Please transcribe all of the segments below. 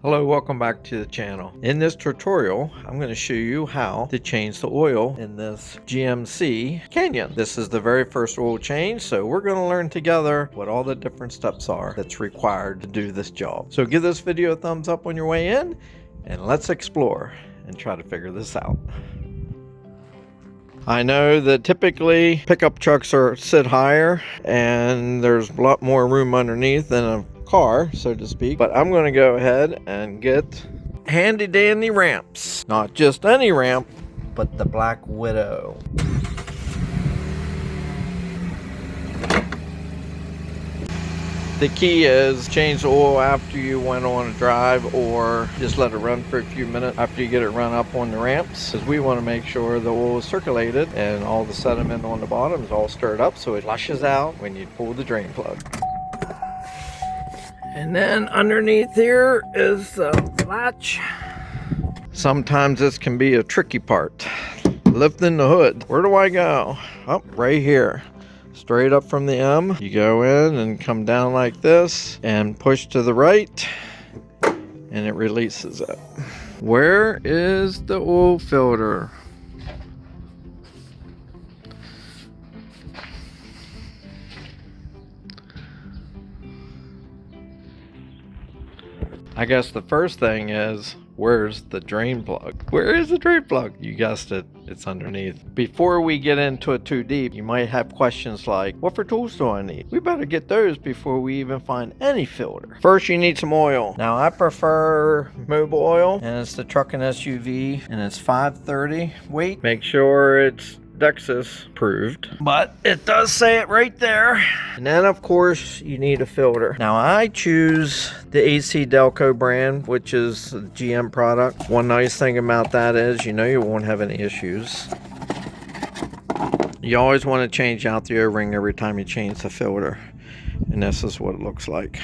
Hello, welcome back to the channel. In this tutorial, I'm going to show you how to change the oil in this GMC Canyon. This is the very first oil change, so we're going to learn together what all the different steps are that's required to do this job. So give this video a thumbs up on your way in, and let's explore and try to figure this out. I know that typically pickup trucks sit higher and there's a lot more room underneath than a car, so to speak, but I'm going to go ahead and get handy dandy ramps. Not just any ramp, but the Black Widow. The key is change the oil after you went on a drive, or just let it run for a few minutes after you get it run up on the ramps, because we want to make sure the oil is circulated and all the sediment on the bottom is all stirred up so it flushes out when you pull the drain plug. And then underneath here is the latch. Sometimes this can be a tricky part, lifting the hood. Where do I go? Oh, right here. Straight up from the M, you go in and come down like this and push to the right, and it releases it. Where is the oil filter? I guess the first thing is, where's the drain plug? Where is the drain plug? You guessed it, it's underneath. Before we get into it too deep, you might have questions like, what for tools do I need? We better get those before we even find any filter. First, you need some oil. Now, I prefer mobile oil, and it's the truck and SUV, and it's 530 weight. Make sure it's Dexus approved, but it does say it right there. And then of course you need a filter. Now I choose the AC Delco brand, which is a GM product. One nice thing about that is you won't have any issues. You always want to change out the O-ring every time you change the filter, and this is what it looks like.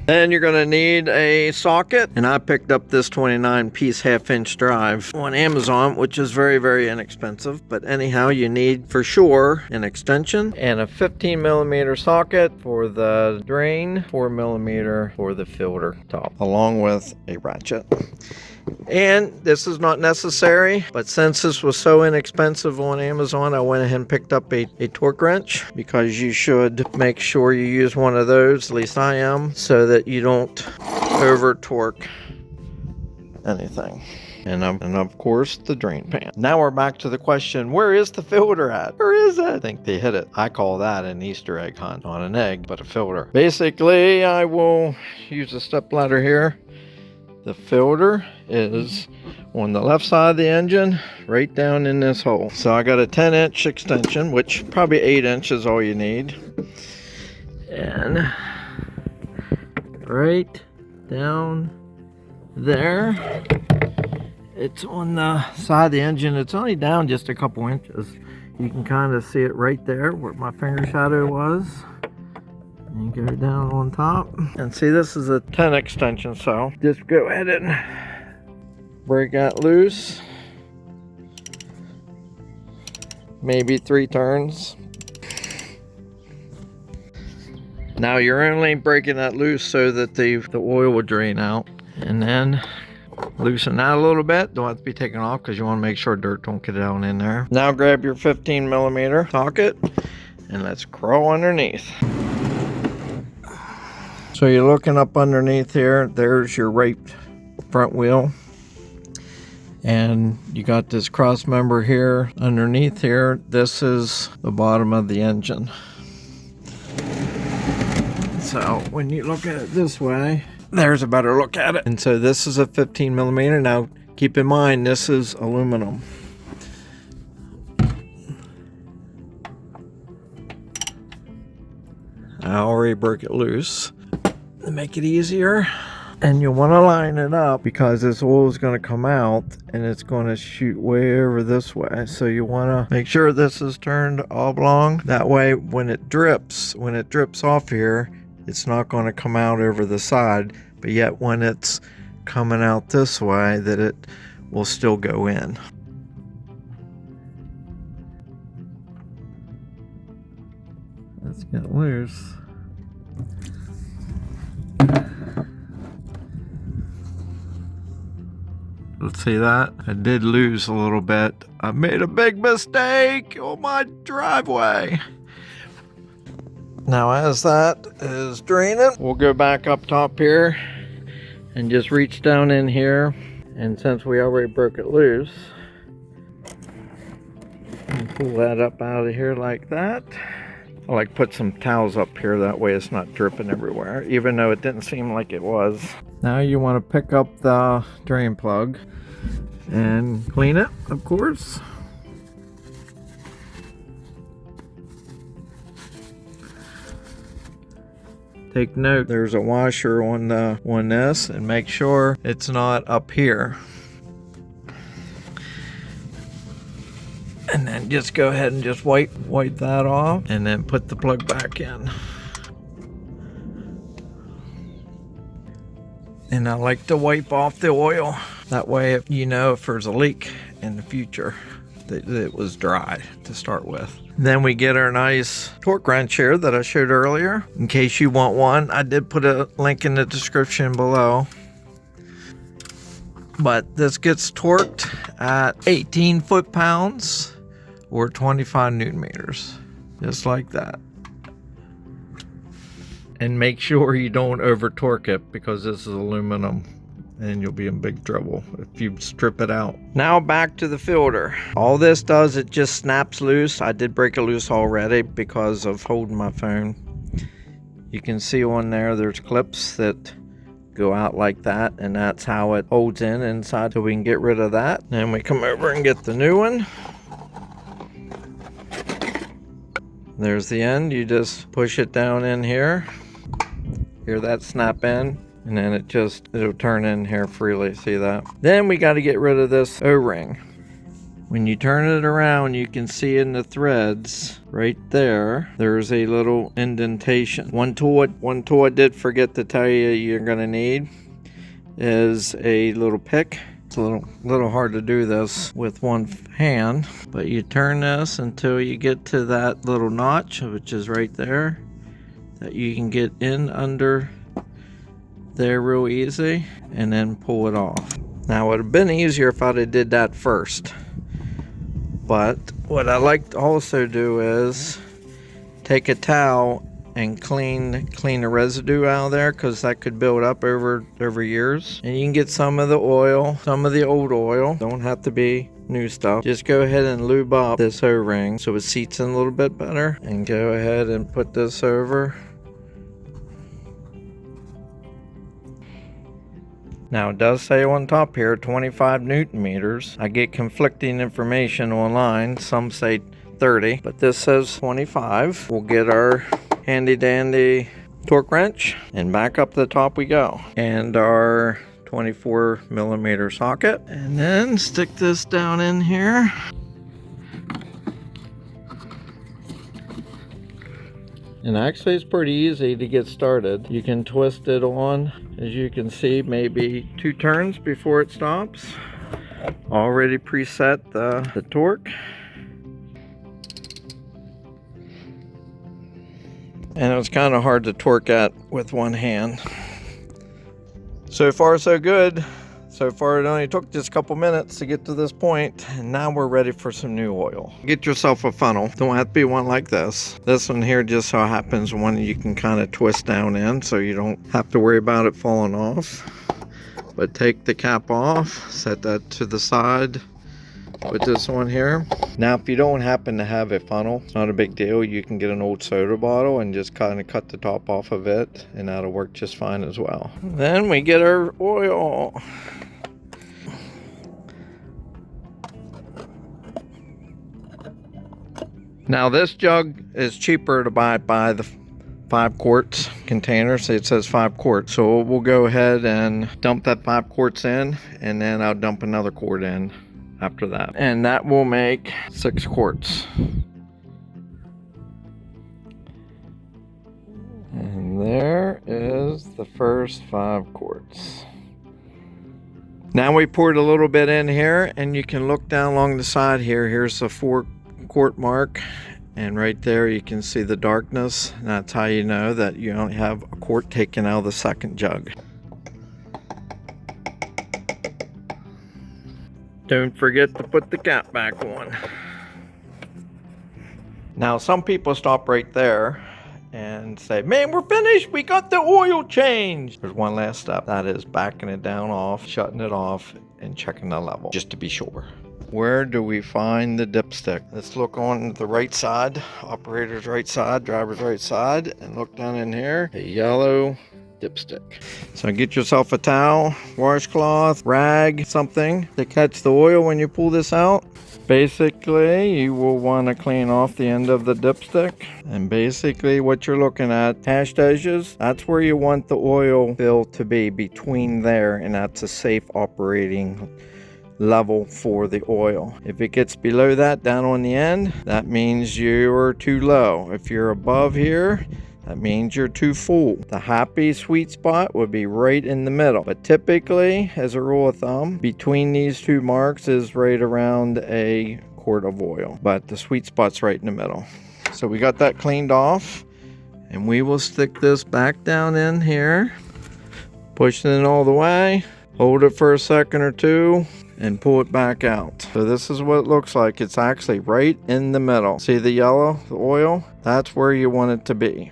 Then you're going to need a socket, and I picked up this 29-piece half-inch drive on Amazon, which is very, very inexpensive. But anyhow, you need for sure an extension and a 15mm socket for the drain, 4mm for the filter top, along with a ratchet. And this is not necessary, but since this was so inexpensive on Amazon, I went ahead and picked up a torque wrench, because you should make sure you use one of those, at least I am, so that you don't over torque anything. And of course the drain pan. Now we're back to the question, where is the filter at? Where is it? I think they hit it. I call that an Easter egg hunt. Not an egg, but a filter. Basically, I will use a stepladder here. The filter is on the left side of the engine, right down in this hole. So I got a 10-inch extension, which probably 8 inches is all you need. And right down there, it's on the side of the engine. It's only down just a couple inches. You can kind of see it right there where my finger shadow was. And you go down on top, and see, this is a 10 extension, so just go ahead and break that loose. Maybe 3 turns. Now you're only breaking that loose so that the oil will drain out, and then loosen that a little bit. Don't have to be taken off, because you want to make sure dirt don't get down in there. Now grab your 15mm socket and let's crawl underneath. So you're looking up underneath here, there's your right front wheel. And you got this cross member here underneath here. This is the bottom of the engine. So when you look at it this way, there's a better look at it. And so this is a 15mm. Now keep in mind, this is aluminum. I already broke it loose to make it easier. And you want to line it up, because this oil is going to come out and it's going to shoot way over this way. So you want to make sure this is turned oblong. That way when it drips off here, it's not going to come out over the side, but yet when it's coming out this way, that it will still go in. Let's get loose. Let's see that. I did lose a little bit. I made a big mistake on my driveway. Now as that is draining, we'll go back up top here and just reach down in here. And since we already broke it loose, pull that up out of here like that. I like put some towels up here, that way it's not dripping everywhere, even though it didn't seem like it was. Now you want to pick up the drain plug and clean it, of course. Take note, there's a washer on this, and make sure it's not up here. And then just go ahead and just wipe that off, and then put the plug back in. And I like to wipe off the oil. That way, if you know if there's a leak in the future, that it was dry to start with. Then we get our nice torque wrench here that I showed earlier. In case you want one, I did put a link in the description below. But this gets torqued at 18 foot-pounds or 25 newton meters, just like that. And make sure you don't over torque it, because this is aluminum and you'll be in big trouble if you strip it out. Now back to the filter. All this does, it just snaps loose. I did break it loose already because of holding my phone. You can see on there, there's clips that go out like that, and that's how it holds in inside, so we can get rid of that. Then we come over and get the new one. There's the end. You just push it down in here. Hear that snap in, and then it'll turn in here freely. See that? Then we got to get rid of this O-ring. When you turn it around, you can see in the threads right there, there's a little indentation. One tool I did forget to tell you you're gonna need is a little pick. It's a little hard to do this with one hand, but you turn this until you get to that little notch, which is right there, that you can get in under there real easy, and then pull it off. Now it would have been easier if I'd have did that first, but what I like to also do is take a towel and clean the residue out of there, because that could build up over years. And you can get some of the oil, some of the old oil, don't have to be new stuff. Just go ahead and lube up this O-ring so it seats in a little bit better, and go ahead and put this over. Now it does say on top here 25 newton meters. I get conflicting information online. Some say 30, but this says 25. We'll get our handy dandy torque wrench, and back up the top we go. And our 24 millimeter socket. And then stick this down in here. And actually it's pretty easy to get started. You can twist it on, as you can see, maybe 2 turns before it stops. Already preset the torque. And it was kind of hard to torque at with one hand. So far so good. So far it only took just a couple minutes to get to this point, and now we're ready for some new oil. Get yourself a funnel. Don't have to be one like this. This one here just so happens one you can kind of twist down in, so you don't have to worry about it falling off. But take the cap off, set that to the side with this one here. Now if you don't happen to have a funnel, it's not a big deal. You can get an old soda bottle and just kind of cut the top off of it, and that'll work just fine as well. Then we get our oil. Now this jug is cheaper to buy by the 5 quarts container. So it says 5 quarts. So we'll go ahead and dump that 5 quarts in, and then I'll dump another quart in after that. And that will make 6 quarts. And there is the first 5 quarts. Now we poured a little bit in here, and you can look down along the side here. Here's the 4 quart mark, and right there you can see the darkness. And that's how you know that you only have a quart taken out of the second jug. Don't forget to put the cap back on. Now, some people stop right there and say, man, we're finished. We got the oil change. There's one last step. That is backing it down off, shutting it off, and checking the level, just to be sure. Where do we find the dipstick? Let's look on the right side, operator's right side, driver's right side, and look down in here, a yellow dipstick. So get yourself a towel, washcloth, rag, something to catch the oil when you pull this out. Basically, you will want to clean off the end of the dipstick. And basically what you're looking at, hashed edges, that's where you want the oil fill to be, between there, and that's a safe operating level for the oil. If it gets below that, down on the end, that means you're too low. If you're above here, that means you're too full. The happy sweet spot would be right in the middle. But typically, as a rule of thumb, between these two marks is right around a quart of oil. But the sweet spot's right in the middle. So we got that cleaned off. And we will stick this back down in here. Push it in all the way. Hold it for a second or two. And pull it back out. So this is what it looks like. It's actually right in the middle. See the yellow, the oil? That's where you want it to be.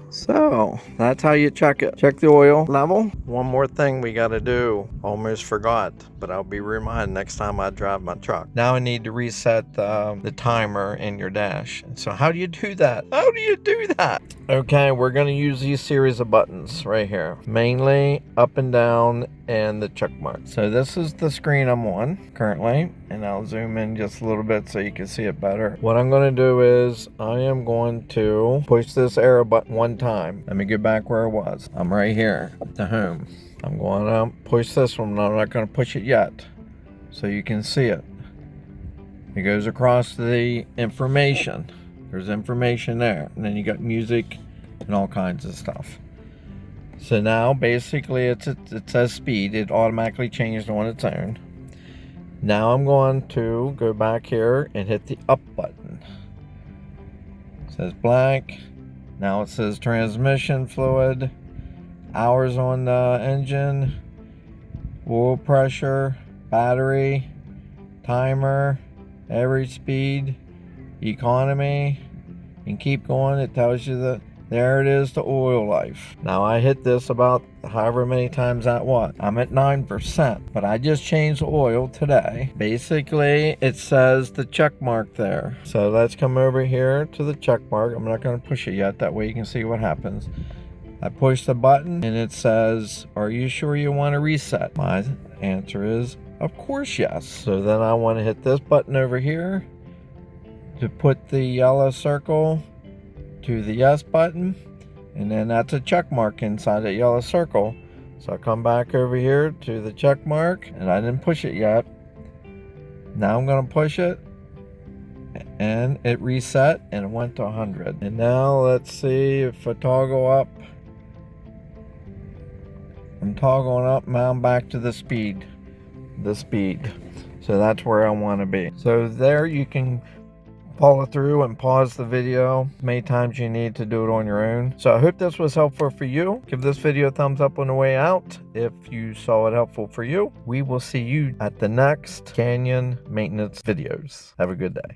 So that's how you check it. Check the oil level. One more thing we got to do. Almost forgot, but I'll be reminded next time I drive my truck. Now I need to reset the timer in your dash. So how do you do that? How do you do that? Okay, we're going to use these series of buttons right here. Mainly up and down and the check mark. So this is the screen I'm on currently, and I'll zoom in just a little bit so you can see it better. What I'm going to do is I am going to push this arrow button one time. Let me get back where I was. I'm right here to home. I'm going to push this one. I'm not going to push it yet so you can see it. It goes across the information. There's information there, and then you got music and all kinds of stuff. So now basically it says speed. It automatically changed on its own. Now I'm going to go back here and hit the up button. It says blank. Now it says transmission fluid, hours on the engine, oil pressure, battery, timer, average speed, economy, and keep going. It tells you that there it is, the oil life. Now I hit this about however many times that was. I'm at 9%, but I just changed the oil today. Basically, it says the check mark there. So let's come over here to the check mark. I'm not going to push it yet. That way you can see what happens. I push the button and it says, are you sure you want to reset? My answer is, of course, yes. So then I want to hit this button over here to put the yellow circle to the yes button, and then that's a check mark inside that yellow circle. So I come back over here to the check mark, and I didn't push it yet. Now I'm going to push it, and it reset and it went to 100. And now let's see if I toggle up. I'm toggling up, now I'm back to the speed. So that's where I want to be. So there you can follow through and pause the video many times you need to do it on your own. So I hope this was helpful for you. Give this video a thumbs up on the way out if you saw it helpful for you. We will see you at the next Canyon maintenance videos. Have a good day.